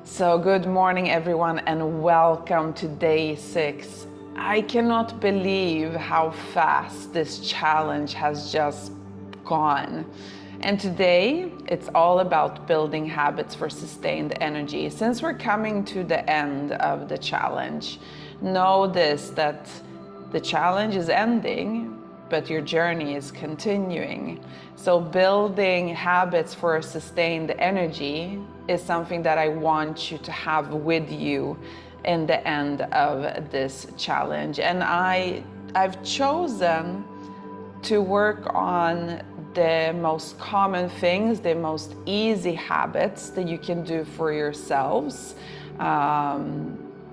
So good morning everyone and welcome to day 6. I cannot believe how fast this challenge has just gone. And today it's all about building habits for sustained energy. Since we're coming to the end of the challenge, know this, that the challenge is ending, but your journey is continuing. So building habits for sustained energy is something that I want you to have with you in the end of this challenge. And I've chosen to work on the most common things, the most easy habits that you can do for yourselves,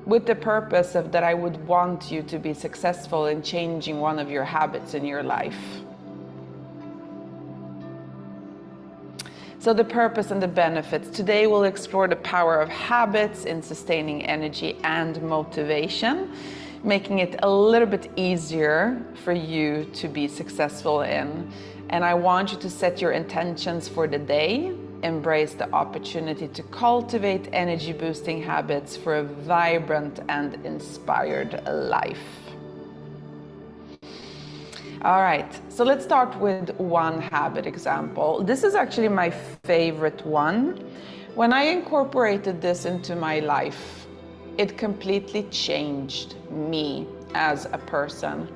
with the purpose of that I would want you to be successful in changing one of your habits in your life. So the purpose and the benefits. Today we'll explore the power of habits in sustaining energy and motivation, making it a little bit easier for you to be successful in. And I want you to set your intentions for the day, embrace the opportunity to cultivate energy boosting habits for a vibrant and inspired life. All right, so let's start with one habit example. This is actually my favorite one. When I incorporated this into my life, it completely changed me as a person.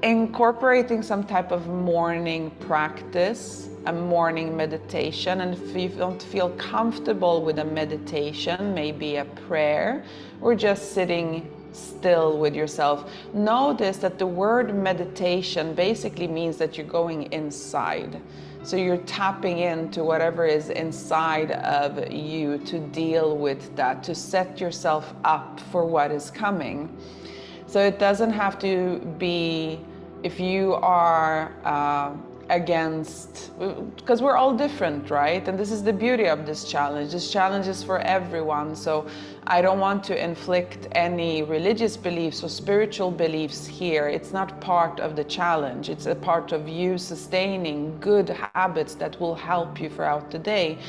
Incorporating some type of morning practice, a morning meditation, and if you don't feel comfortable with a meditation, maybe a prayer, or just sitting still with yourself, notice that the word meditation basically means that you're going inside. So you're tapping into whatever is inside of you to deal with that, to set yourself up for what is coming. So it doesn't have to be if you are against, because we're all different, right? And this is the beauty of this challenge. This challenge is for everyone. So I don't want to inflict any religious beliefs or spiritual beliefs here. It's not part of the challenge. It's a part of you sustaining good habits that will help you throughout the day.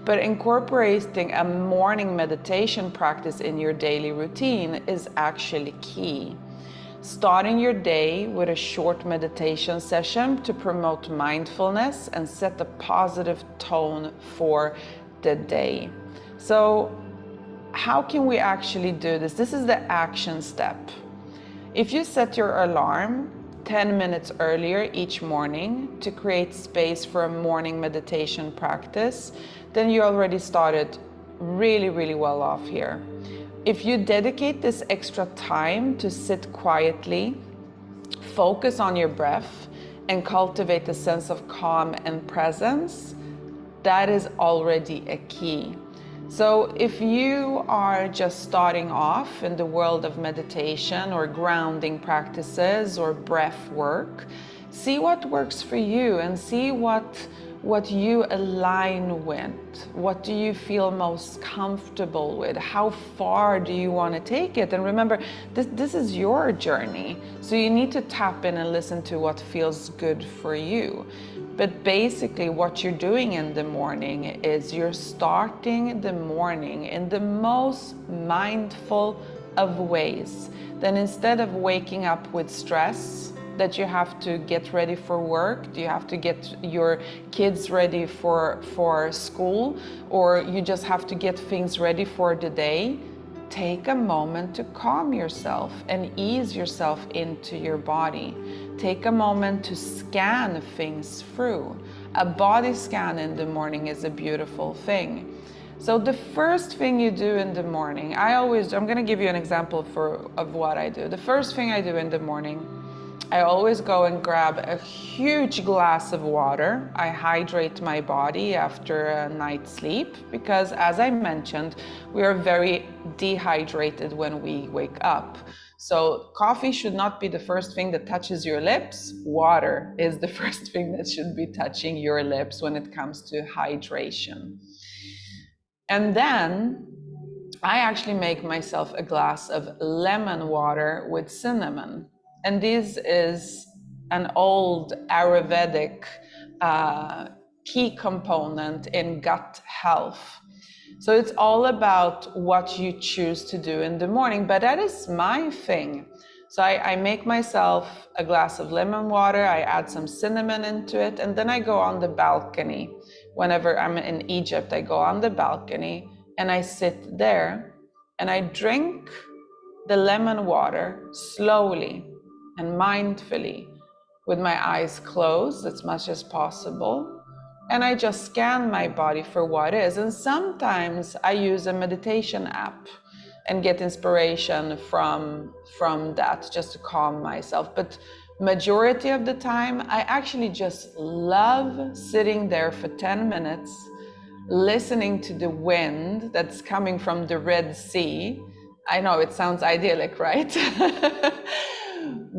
But incorporating a morning meditation practice in your daily routine is actually key. Starting your day with a short meditation session to promote mindfulness and set a positive tone for the day. So how can we actually do this? This is the action step. If you set your alarm 10 minutes earlier each morning to create space for a morning meditation practice, then you already started really well off here. If you dedicate this extra time to sit quietly, focus on your breath, and cultivate a sense of calm and presence, that is already a key. So if you are just starting off in the world of meditation or grounding practices or breath work, see what works for you and see what you align with. What do you feel most comfortable with? How far do you want to take it? And remember, this is your journey. So you need to tap in and listen to what feels good for you. But basically what you're doing in the morning is you're starting the morning in the most mindful of ways. Then instead of waking up with stress, that you have to get ready for work, you have to get your kids ready for school, or you just have to get things ready for the day, take a moment to calm yourself and ease yourself into your body. Take a moment to scan things through. A body scan in the morning is a beautiful thing. So the first thing you do in the morning, I'm going to give you an example of what I do. The first thing I do in the morning, I always go and grab a huge glass of water. I hydrate my body after a night's sleep because, as I mentioned, we are very dehydrated when we wake up. So coffee should not be the first thing that touches your lips. Water is the first thing that should be touching your lips when it comes to hydration. And then I actually make myself a glass of lemon water with cinnamon. And this is an old Ayurvedic key component in gut health. So it's all about what you choose to do in the morning, but that is my thing. So I make myself a glass of lemon water, I add some cinnamon into it, and then I go on the balcony. Whenever I'm in Egypt, I go on the balcony and I sit there and I drink the lemon water slowly and mindfully with my eyes closed as much as possible. And I just scan my body for what is. And sometimes I use a meditation app and get inspiration from that just to calm myself. But majority of the time, I actually just love sitting there for 10 minutes, listening to the wind that's coming from the Red Sea. I know it sounds idyllic, right?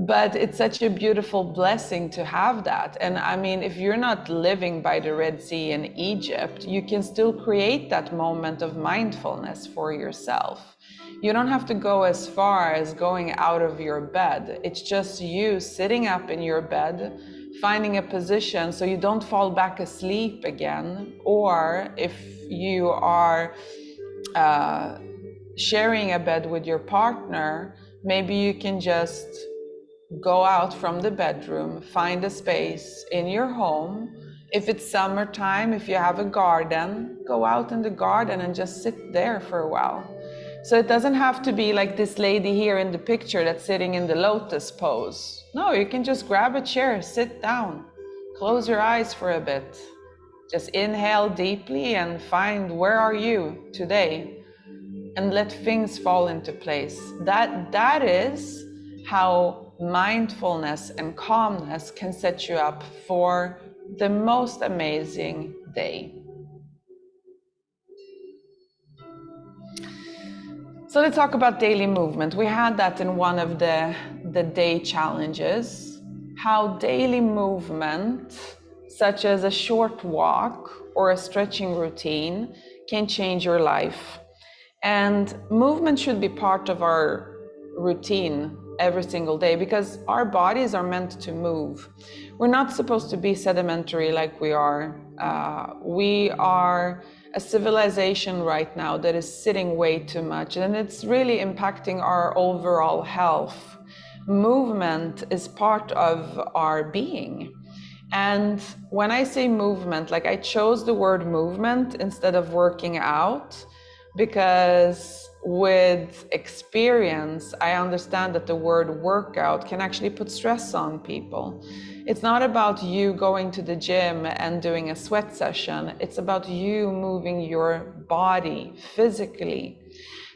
But it's such a beautiful blessing to have that. And I mean, if you're not living by the Red Sea in Egypt, you can still create that moment of mindfulness for yourself. You don't have to go as far as going out of your bed. It's just you sitting up in your bed, finding a position so you don't fall back asleep again. Or if you are sharing a bed with your partner, maybe you can just go out from the bedroom, find a space in your home. If it's summertime, if you have a garden, go out in the garden and just sit there for a while. So it doesn't have to be like this lady here in the picture that's sitting in the lotus pose. No, you can just grab a chair, sit down, close your eyes for a bit. Just inhale deeply and find where are you today, and let things fall into place. That is how mindfulness and calmness can set you up for the most amazing day. So let's talk about daily movement. We had that in one of the day challenges, how daily movement, such as a short walk or a stretching routine, can change your life. And movement should be part of our routine every single day, because our bodies are meant to move. We're not supposed to be sedimentary like we are. We are a civilization right now that is sitting way too much, and it's really impacting our overall health. Movement is part of our being. And when I say movement, like I chose the word movement instead of working out, because with experience, I understand that the word workout can actually put stress on people. It's not about you going to the gym and doing a sweat session. It's about you moving your body physically.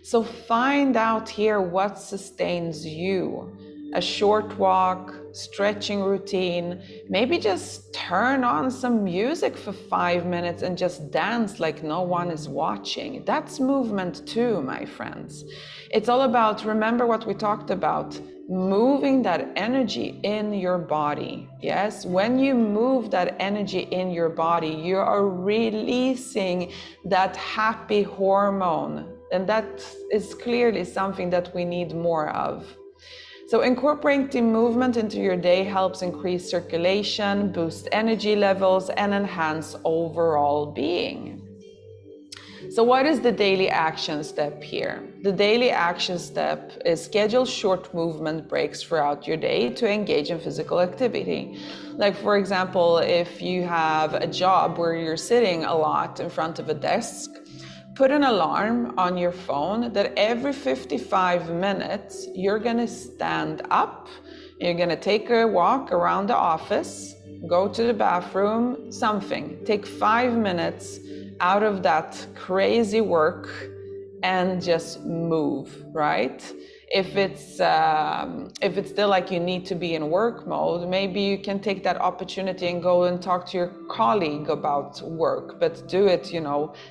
So find out here what sustains you. A short walk, stretching routine, maybe just turn on some music for 5 minutes and just dance like no one is watching. That's movement too, my friends. It's all about, remember what we talked about, moving that energy in your body. Yes, when you move that energy in your body, you are releasing that happy hormone. And that is clearly something that we need more of. So incorporating movement into your day helps increase circulation, boost energy levels, and enhance overall being. So what is the daily action step here? The daily action step is schedule short movement breaks throughout your day to engage in physical activity. Like for example, if you have a job where you're sitting a lot in front of a desk, put an alarm on your phone that every 55 minutes, you're gonna stand up, you're gonna take a walk around the office, go to the bathroom, something. Take 5 minutes out of that crazy work and just move, right? If it's still like you need to be in work mode, maybe you can take that opportunity and go and talk to your colleague about work, but do it,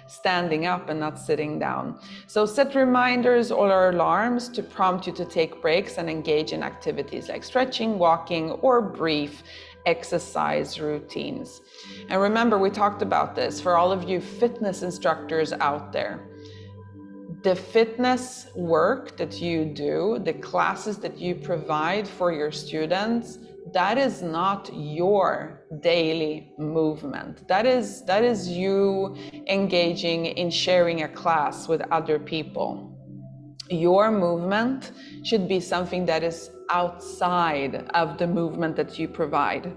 standing up and not sitting down. So set reminders or alarms to prompt you to take breaks and engage in activities like stretching, walking, or brief exercise routines. And remember, we talked about this for all of you fitness instructors out there. The fitness work that you do, the classes that you provide for your students, that is not your daily movement. That is you engaging in sharing a class with other people. Your movement should be something that is outside of the movement that you provide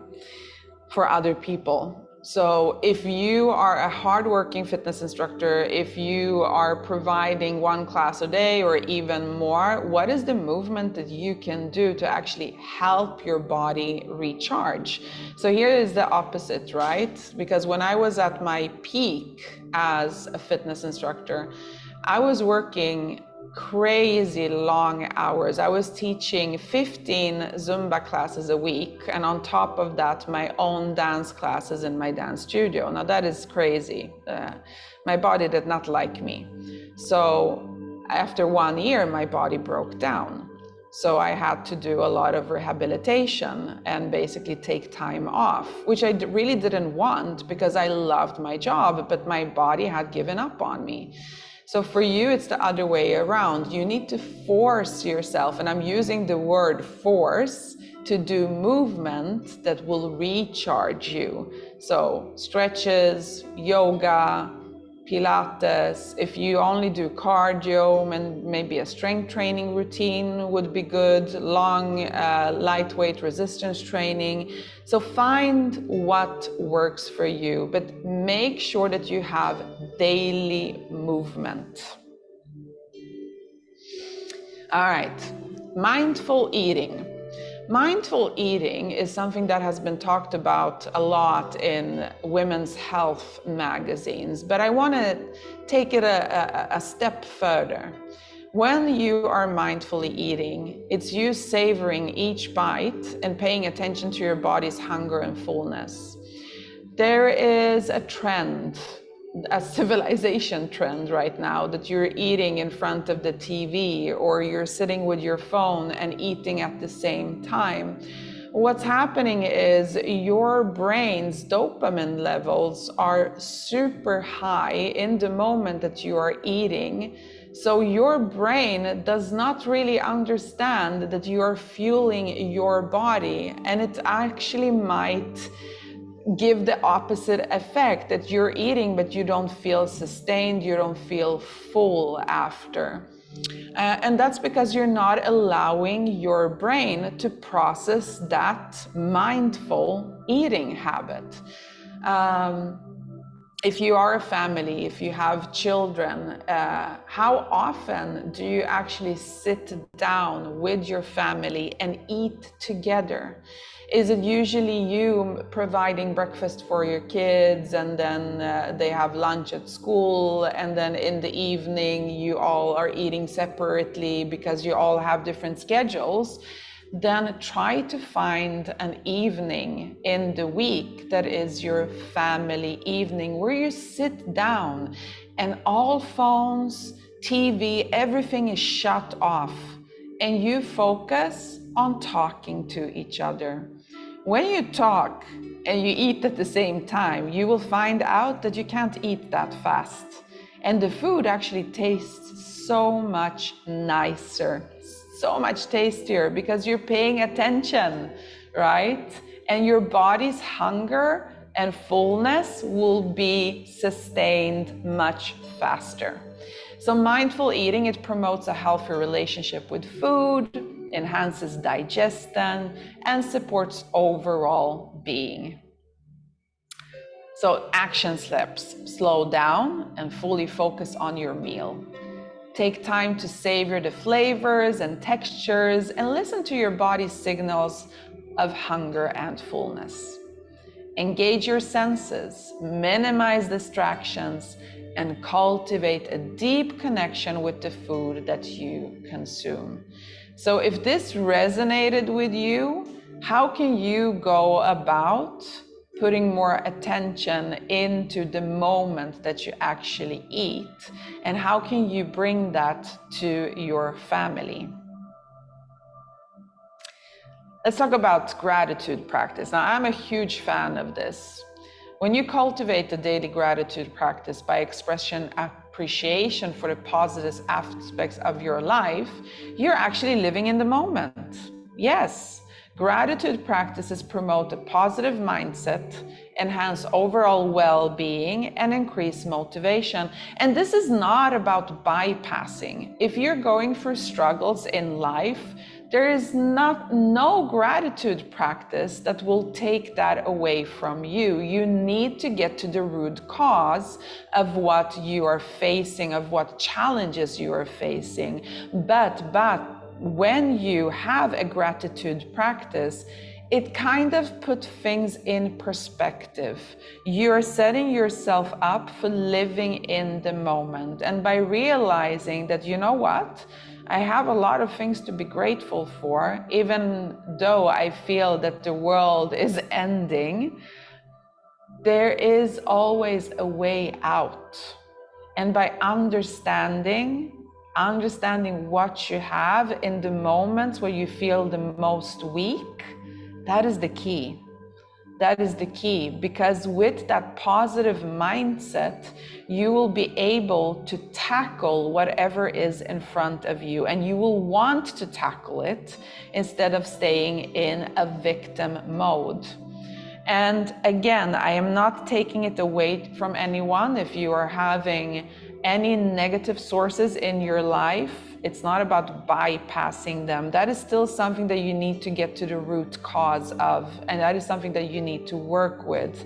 for other people. So if you are a hardworking fitness instructor, if you are providing one class a day or even more, what is the movement that you can do to actually help your body recharge? So here is the opposite, right? Because when I was at my peak as a fitness instructor, I was working crazy long hours. I was teaching 15 Zumba classes a week, and on top of that, my own dance classes in my dance studio. Now that is crazy. My body did not like me. So after 1 year, my body broke down. So I had to do a lot of rehabilitation and basically take time off, which I really didn't want because I loved my job, but my body had given up on me. So for you, it's the other way around. You need to force yourself, and I'm using the word force, to do movement that will recharge you. So stretches, yoga, Pilates. If you only do cardio, and maybe a strength training routine would be good, long, lightweight resistance training. So find what works for you, but make sure that you have daily movement. All right, mindful eating. Mindful eating is something that has been talked about a lot in women's health magazines, but I want to take it a step further. When you are mindfully eating, it's you savoring each bite and paying attention to your body's hunger and fullness. There is a trend, a civilization trend right now, that you're eating in front of the TV or you're sitting with your phone and eating at the same time. What's happening is your brain's dopamine levels are super high in the moment that you are eating. So your brain does not really understand that you are fueling your body, and it actually might give the opposite effect, that you're eating but you don't feel sustained, you don't feel full after. And that's because you're not allowing your brain to process that mindful eating habit. If you are a family, if you have children, how often do you actually sit down with your family and eat together? Is it usually you providing breakfast for your kids, and then they have lunch at school, and then in the evening you all are eating separately because you all have different schedules? Then try to find an evening in the week that is your family evening, where you sit down and all phones, TV, everything is shut off, and you focus on talking to each other. When you talk and you eat at the same time, you will find out that you can't eat that fast. And the food actually tastes so much nicer, so much tastier, because you're paying attention, right? And your body's hunger and fullness will be sustained much faster. So mindful eating, it promotes a healthy relationship with food, enhances digestion, and supports overall being. So action steps: slow down and fully focus on your meal. Take time to savor the flavors and textures and listen to your body's signals of hunger and fullness. Engage your senses, minimize distractions, and cultivate a deep connection with the food that you consume. So if this resonated with you, how can you go about putting more attention into the moment that you actually eat? And how can you bring that to your family? Let's talk about gratitude practice. Now, I'm a huge fan of this. When you cultivate the daily gratitude practice by expressing appreciation for the positive aspects of your life, you're actually living in the moment. Yes, Gratitude practices promote a positive mindset, enhance overall well-being, and increase motivation. And this is not about bypassing. If you're going through struggles in life, there is no gratitude practice that will take that away from you. You need to get to the root cause of what you are facing, of what challenges you are facing. But when you have a gratitude practice, it kind of puts things in perspective. You're setting yourself up for living in the moment. And by realizing that, you know what? I have a lot of things to be grateful for, even though I feel that the world is ending, there is always a way out. And by understanding what you have in the moments where you feel the most weak, that is the key. That is the key, because with that positive mindset, you will be able to tackle whatever is in front of you, and you will want to tackle it instead of staying in a victim mode. And again, I am not taking it away from anyone. If you are having any negative sources in your life, it's not about bypassing them. That is still something that you need to get to the root cause of, and that is something that you need to work with.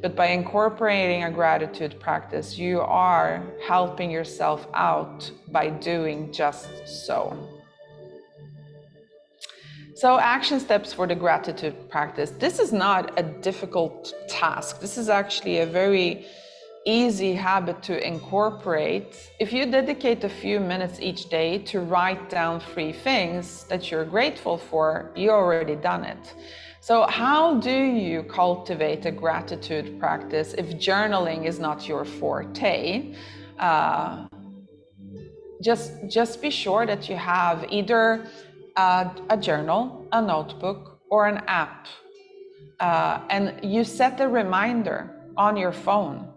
But by incorporating a gratitude practice, you are helping yourself out by doing just so. So action steps for the gratitude practice. This is not a difficult task. This is actually a very easy habit to incorporate. If you dedicate a few minutes each day to write down 3 things that you're grateful for, you already done it. So how do you cultivate a gratitude practice if journaling is not your forte? Just be sure that you have either a journal, a notebook, or an app, and you set a reminder on your phone.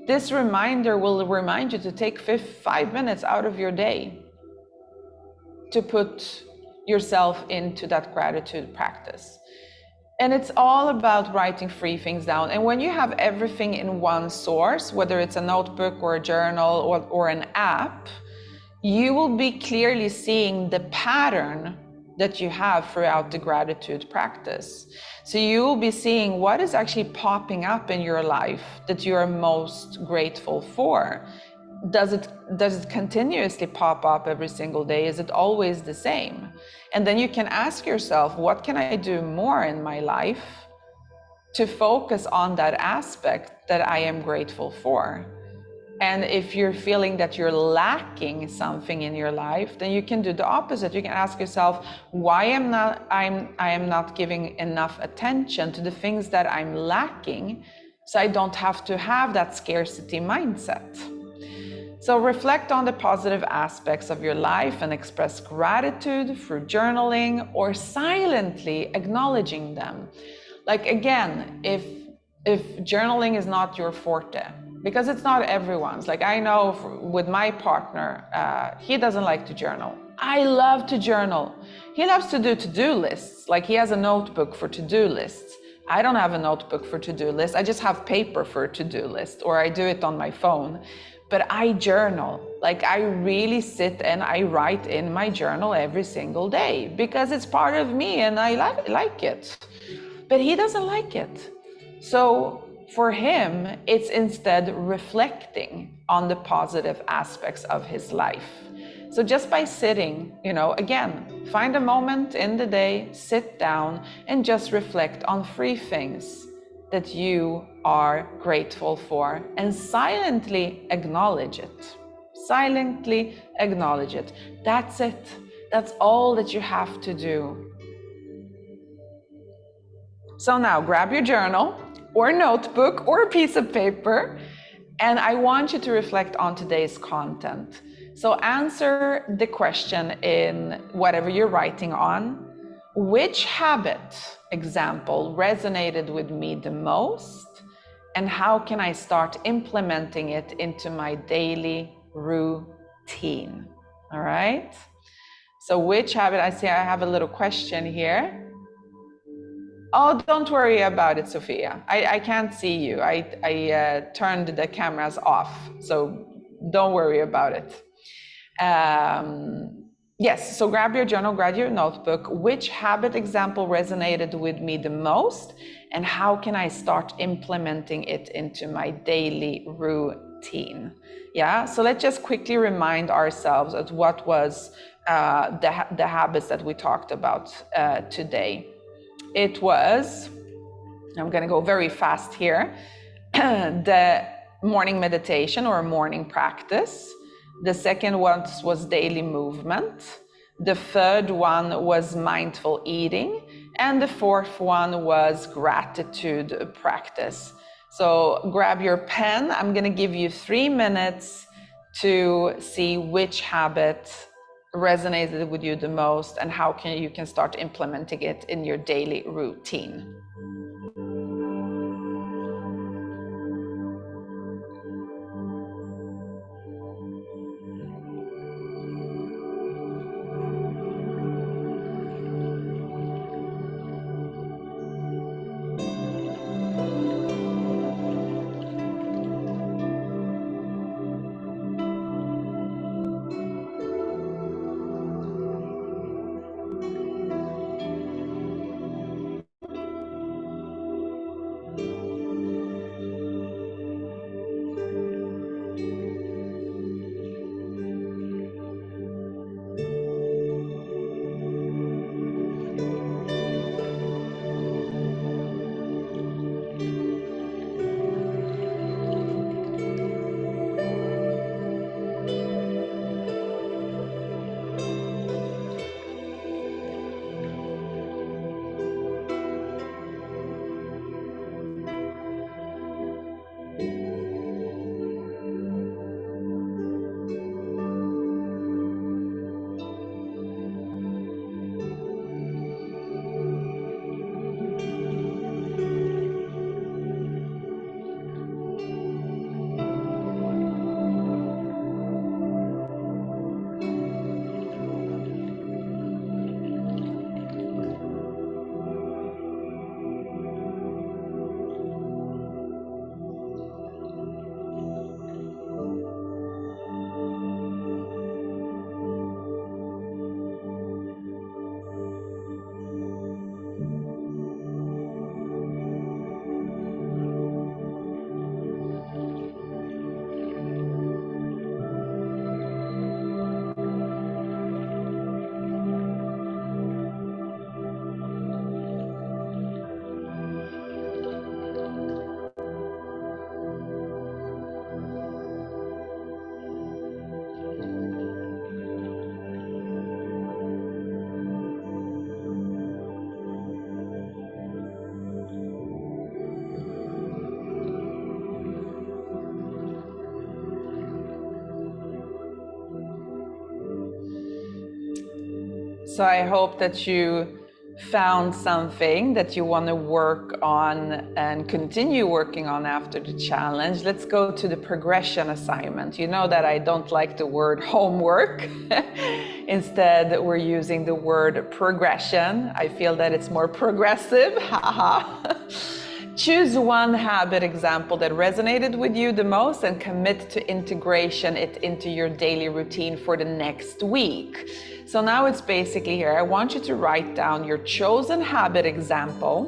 This reminder will remind you to take 5 minutes out of your day to put yourself into that gratitude practice. And it's all about writing 3 things down. And when you have everything in one source, whether it's a notebook or a journal or an app, you will be clearly seeing the pattern that you have throughout the gratitude practice. So you will be seeing what is actually popping up in your life that you are most grateful for. Does it continuously pop up every single day? Is it always the same? And then you can ask yourself, what can I do more in my life to focus on that aspect that I am grateful for? And if you're feeling that you're lacking something in your life, then you can do the opposite. You can ask yourself, why I am not giving enough attention to the things that I'm lacking, so I don't have to have that scarcity mindset. So reflect on the positive aspects of your life and express gratitude through journaling or silently acknowledging them. Like again, if journaling is not your forte, because it's not everyone's. Like I know with my partner, he doesn't like to journal. I love to journal. He loves to do to-do lists. Like he has a notebook for to-do lists. I don't have a notebook for to-do lists. I just have paper for a to-do list, or I do it on my phone. But I journal. Like I really sit and I write in my journal every single day because it's part of me and I like it. But he doesn't like it. So for him, it's instead reflecting on the positive aspects of his life. So just by sitting, again, find a moment in the day, sit down and just reflect on 3 things that you are grateful for and silently acknowledge it. Silently acknowledge it. That's it. That's all that you have to do. So now grab your journal or notebook or a piece of paper, and I want you to reflect on today's content. So answer the question in whatever you're writing on. Which habit, example, resonated with me the most, and how can I start implementing it into my daily routine? All right. So which habit, I see I have a little question here. Oh, don't worry about it, Sophia. I can't see you. I turned the cameras off, so don't worry about it. Yes, so grab your journal, grab your notebook. Which habit example resonated with me the most, and how can I start implementing it into my daily routine? Yeah, so let's just quickly remind ourselves of what was the habits that we talked about today. It was, I'm going to go very fast here, the morning meditation or morning practice. The second one was daily movement. The third one was mindful eating. And the fourth one was gratitude practice. So grab your pen. I'm going to give you 3 minutes to see which habit resonated with you the most and how you can start implementing it in your daily routine. So I hope that you found something that you want to work on and continue working on after the challenge. Let's go to the progression assignment. You know that I don't like the word homework. Instead, we're using the word progression. I feel that it's more progressive. Haha. Choose one habit example that resonated with you the most and commit to integration it into your daily routine for the next week. So now it's basically here, I want you to write down your chosen habit example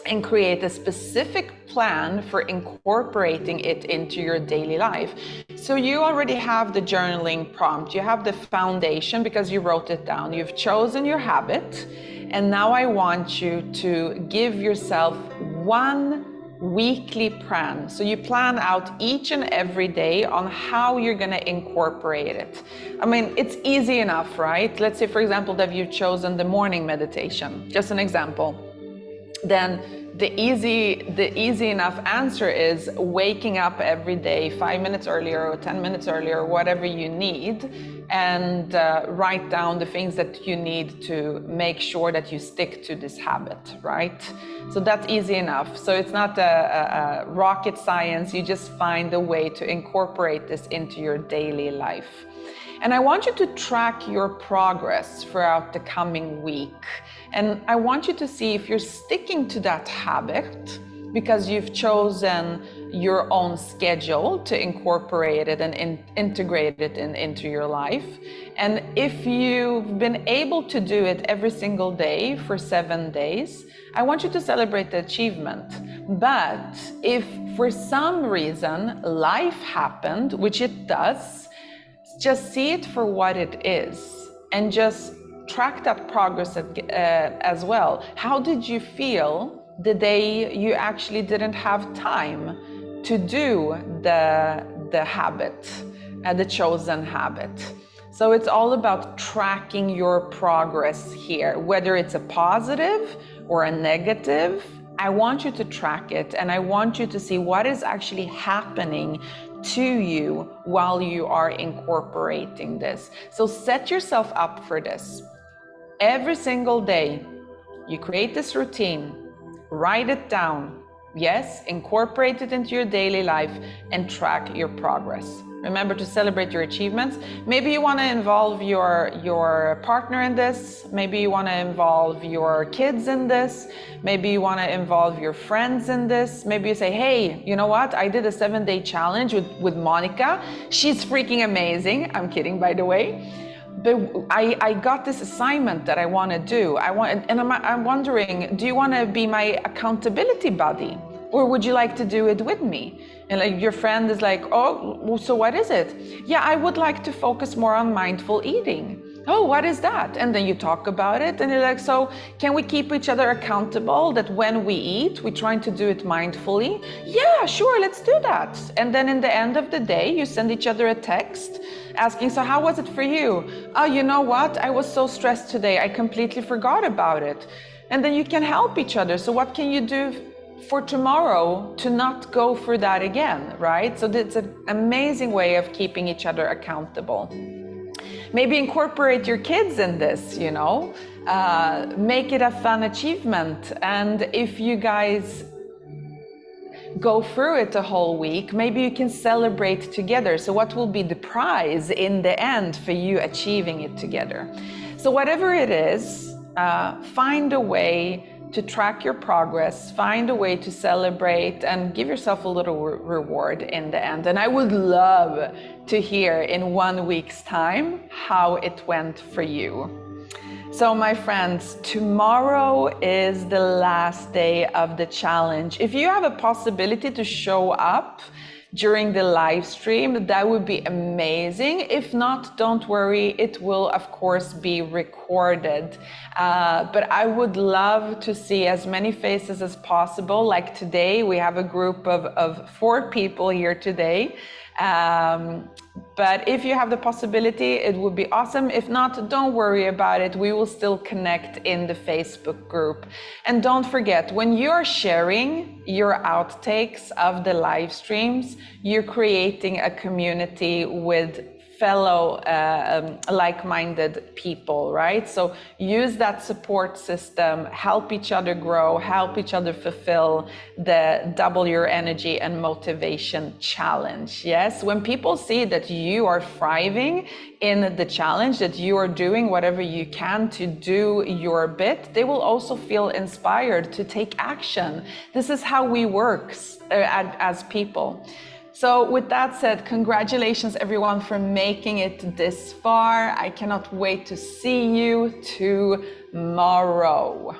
and create a specific plan for incorporating it into your daily life. So you already have the journaling prompt, you have the foundation because you wrote it down, you've chosen your habit, and now I want you to give yourself one weekly plan. So you plan out each and every day on how you're going to incorporate it. I mean, it's easy enough, right? Let's say, for example, that you've chosen the morning meditation, just an example. Then the easy enough answer is waking up every day 5 minutes earlier or 10 minutes earlier, whatever you need, and write down the things that you need to make sure that you stick to this habit, right? So that's easy enough. So it's not a rocket science. You just find a way to incorporate this into your daily life. And I want you to track your progress throughout the coming week. And I want you to see if you're sticking to that habit because you've chosen your own schedule to incorporate it and integrate it into your life. And if you've been able to do it every single day for 7 days, I want you to celebrate the achievement. But if for some reason life happened, which it does, just see it for what it is and just track that progress as well. How did you feel the day you actually didn't have time to do the habit, the chosen habit? So it's all about tracking your progress here, whether it's a positive or a negative. I want you to track it, and I want you to see what is actually happening to you while you are incorporating this. So set yourself up for this. Every single day, you create this routine, write it down. Yes, incorporate it into your daily life and track your progress. Remember to celebrate your achievements. Maybe you want to involve your partner in this. Maybe you want to involve your kids in this. Maybe you want to involve your friends in this. Maybe you say, hey, you know what? I did a 7-day challenge with Monica. She's freaking amazing. I'm kidding, by the way. But I got this assignment that I want to do. I'm wondering, do you want to be my accountability buddy? Or would you like to do it with me? And like your friend is like, oh, so what is it? Yeah, I would like to focus more on mindful eating. Oh, what is that? And then you talk about it and you're like, so can we keep each other accountable that when we eat, we're trying to do it mindfully? Yeah, sure, let's do that. And then in the end of the day, you send each other a text asking, so how was it for you? Oh, you know what? I was so stressed today. I completely forgot about it. And then you can help each other. So what can you do for tomorrow to not go through that again, right? So it's an amazing way of keeping each other accountable. Maybe incorporate your kids in this, you know, make it a fun achievement. And if you guys go through it a whole week, maybe you can celebrate together. So what will be the prize in the end for you achieving it together? So whatever it is, find a way to track your progress, find a way to celebrate and give yourself a little reward in the end. And I would love to hear in 1 week's time how it went for you. So my friends, tomorrow is the last day of the challenge. If you have a possibility to show up during the live stream, that would be amazing. If not, don't worry, it will of course be recorded. But I would love to see as many faces as possible. Like today, we have a group of 4 people here today. But if you have the possibility, it would be awesome. If not, don't worry about it. We will still connect in the Facebook group. And don't forget, when you're sharing your outtakes of the live streams, you're creating a community with fellow like-minded people, right? So use that support system, help each other grow, help each other fulfill the Double Your Energy and Motivation Challenge. Yes, when people see that you are thriving in the challenge, that you are doing whatever you can to do your bit, they will also feel inspired to take action. This is how we work as people. So with that said, congratulations everyone for making it this far. I cannot wait to see you tomorrow.